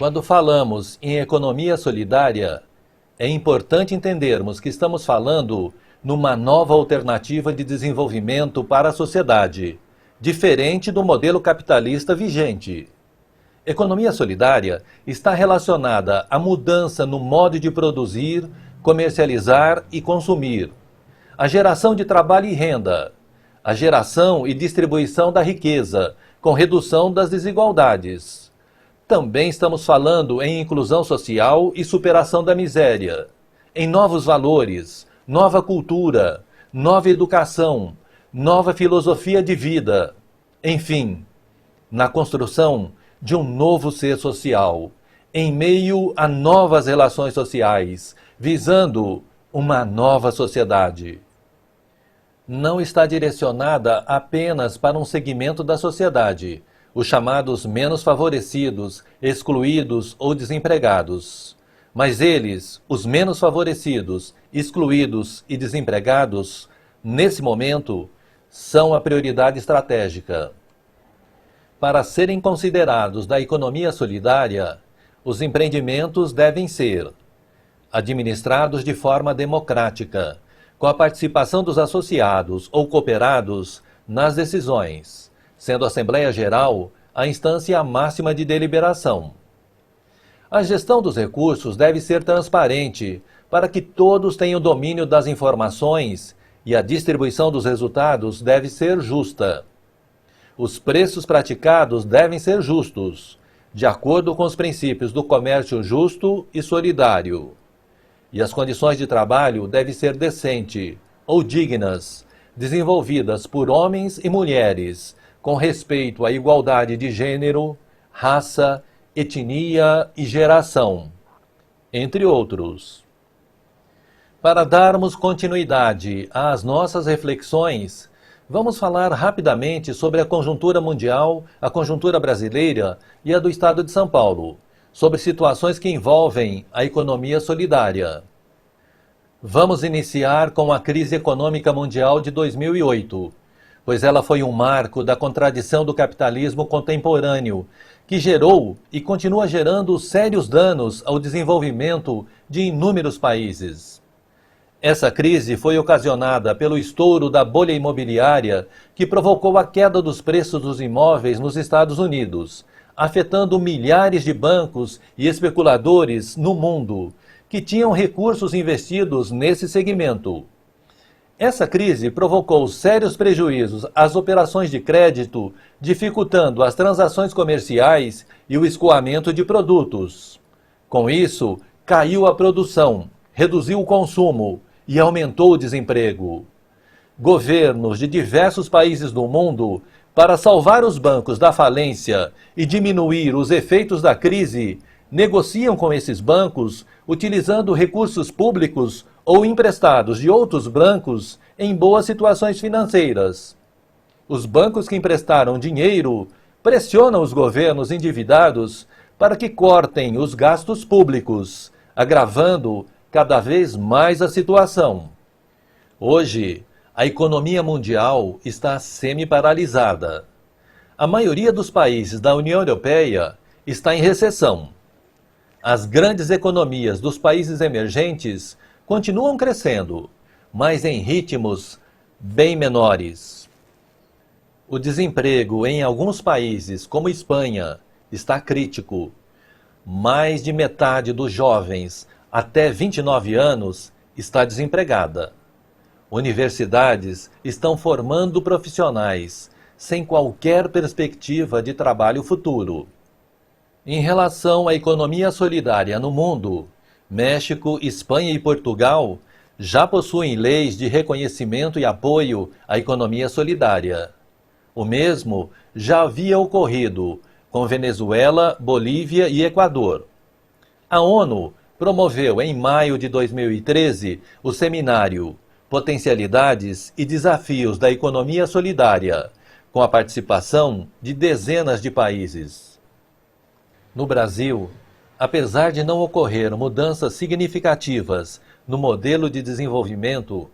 Quando falamos em economia solidária, é importante entendermos que estamos falando numa nova alternativa de desenvolvimento para a sociedade, diferente do modelo capitalista vigente. Economia solidária está relacionada à mudança no modo de produzir, comercializar e consumir, à geração de trabalho e renda, à geração e distribuição da riqueza, com redução das desigualdades. Também estamos falando em inclusão social e superação da miséria, em novos valores, nova cultura, nova educação, nova filosofia de vida, enfim, na construção de um novo ser social, em meio a novas relações sociais, visando uma nova sociedade. Não está direcionada apenas para um segmento da sociedade, os chamados menos favorecidos, excluídos ou desempregados. Mas eles, os menos favorecidos, excluídos e desempregados, nesse momento, são a prioridade estratégica. Para serem considerados da economia solidária, os empreendimentos devem ser administrados de forma democrática, com a participação dos associados ou cooperados nas decisões, sendo a Assembleia Geral a instância máxima de deliberação. A gestão dos recursos deve ser transparente para que todos tenham domínio das informações e a distribuição dos resultados deve ser justa. Os preços praticados devem ser justos, de acordo com os princípios do comércio justo e solidário. E as condições de trabalho devem ser decentes ou dignas, desenvolvidas por homens e mulheres, com respeito à igualdade de gênero, raça, etnia e geração, entre outros. Para darmos continuidade às nossas reflexões, vamos falar rapidamente sobre a conjuntura mundial, a conjuntura brasileira e a do Estado de São Paulo, sobre situações que envolvem a economia solidária. Vamos iniciar com a crise econômica mundial de 2008, pois ela foi um marco da contradição do capitalismo contemporâneo, que gerou e continua gerando sérios danos ao desenvolvimento de inúmeros países. Essa crise foi ocasionada pelo estouro da bolha imobiliária que provocou a queda dos preços dos imóveis nos Estados Unidos, afetando milhares de bancos e especuladores no mundo que tinham recursos investidos nesse segmento. Essa crise provocou sérios prejuízos às operações de crédito, dificultando as transações comerciais e o escoamento de produtos. Com isso, caiu a produção, reduziu o consumo e aumentou o desemprego. Governos de diversos países do mundo, para salvar os bancos da falência e diminuir os efeitos da crise, negociam com esses bancos utilizando recursos públicos ou emprestados de outros bancos em boas situações financeiras. Os bancos que emprestaram dinheiro pressionam os governos endividados para que cortem os gastos públicos, agravando cada vez mais a situação. Hoje, a economia mundial está semi-paralisada. A maioria dos países da União Europeia está em recessão. As grandes economias dos países emergentes continuam crescendo, mas em ritmos bem menores. O desemprego em alguns países, como Espanha, está crítico. Mais de metade dos jovens até 29 anos está desempregada. Universidades estão formando profissionais sem qualquer perspectiva de trabalho futuro. Em relação à economia solidária no mundo, México, Espanha e Portugal já possuem leis de reconhecimento e apoio à economia solidária. O mesmo já havia ocorrido com Venezuela, Bolívia e Equador. A ONU promoveu em maio de 2013 o seminário Potencialidades e Desafios da Economia Solidária, com a participação de dezenas de países. No Brasil, apesar de não ocorrer mudanças significativas no modelo de desenvolvimento,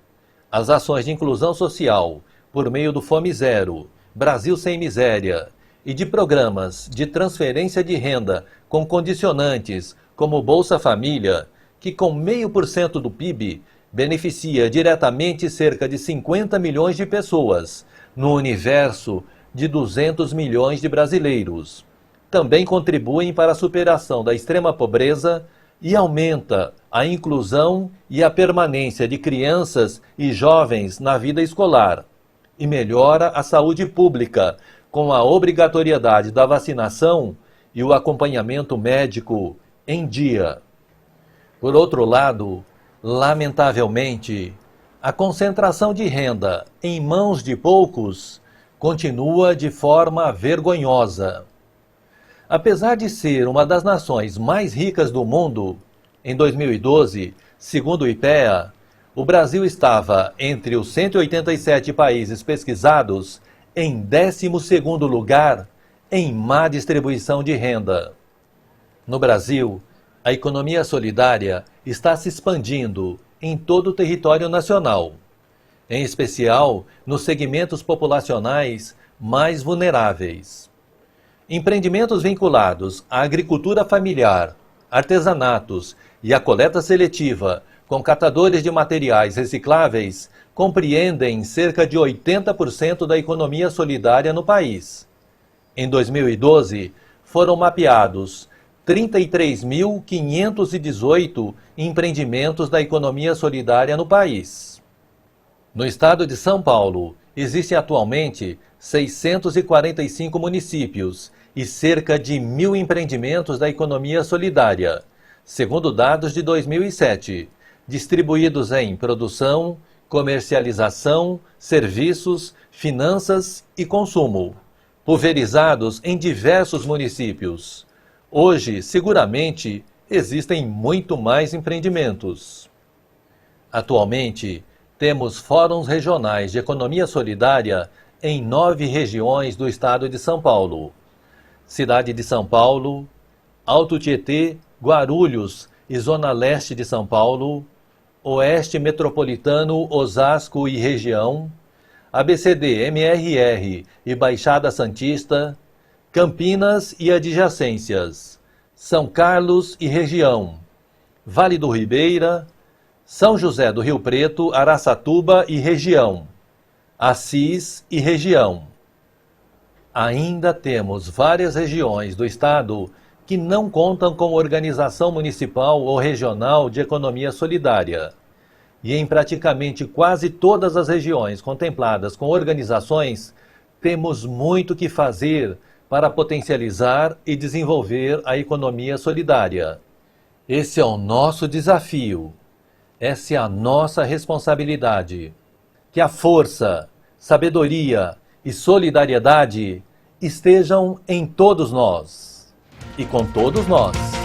as ações de inclusão social, por meio do Fome Zero, Brasil Sem Miséria e de programas de transferência de renda com condicionantes como Bolsa Família, que com 0,5% do PIB beneficia diretamente cerca de 50 milhões de pessoas, no universo de 200 milhões de brasileiros. Também contribuem para a superação da extrema pobreza e aumenta a inclusão e a permanência de crianças e jovens na vida escolar, e melhora a saúde pública com a obrigatoriedade da vacinação e o acompanhamento médico em dia. Por outro lado, lamentavelmente, a concentração de renda em mãos de poucos continua de forma vergonhosa. Apesar de ser uma das nações mais ricas do mundo, em 2012, segundo o IPEA, o Brasil estava entre os 187 países pesquisados em 12º lugar em má distribuição de renda. No Brasil, a economia solidária está se expandindo em todo o território nacional, em especial nos segmentos populacionais mais vulneráveis. Empreendimentos vinculados à agricultura familiar, artesanatos e à coleta seletiva com catadores de materiais recicláveis compreendem cerca de 80% da economia solidária no país. Em 2012, foram mapeados 33.518 empreendimentos da economia solidária no país. No estado de São Paulo, existem atualmente 645 municípios e cerca de 1.000 empreendimentos da economia solidária, segundo dados de 2007, distribuídos em produção, comercialização, serviços, finanças e consumo, pulverizados em diversos municípios. Hoje, seguramente, existem muito mais empreendimentos. Atualmente, temos fóruns regionais de economia solidária em 9 regiões do estado de São Paulo. Cidade de São Paulo, Alto Tietê, Guarulhos e Zona Leste de São Paulo, Oeste Metropolitano, Osasco e região, ABCD, MRR e Baixada Santista, Campinas e adjacências, São Carlos e região, Vale do Ribeira, São José do Rio Preto, Araçatuba e região, Assis e região. Ainda temos várias regiões do estado que não contam com organização municipal ou regional de economia solidária. E em praticamente quase todas as regiões contempladas com organizações, temos muito que fazer para potencializar e desenvolver a economia solidária. Esse é o nosso desafio. Essa é a nossa responsabilidade. Que a força, sabedoria e solidariedade estejam em todos nós e com todos nós.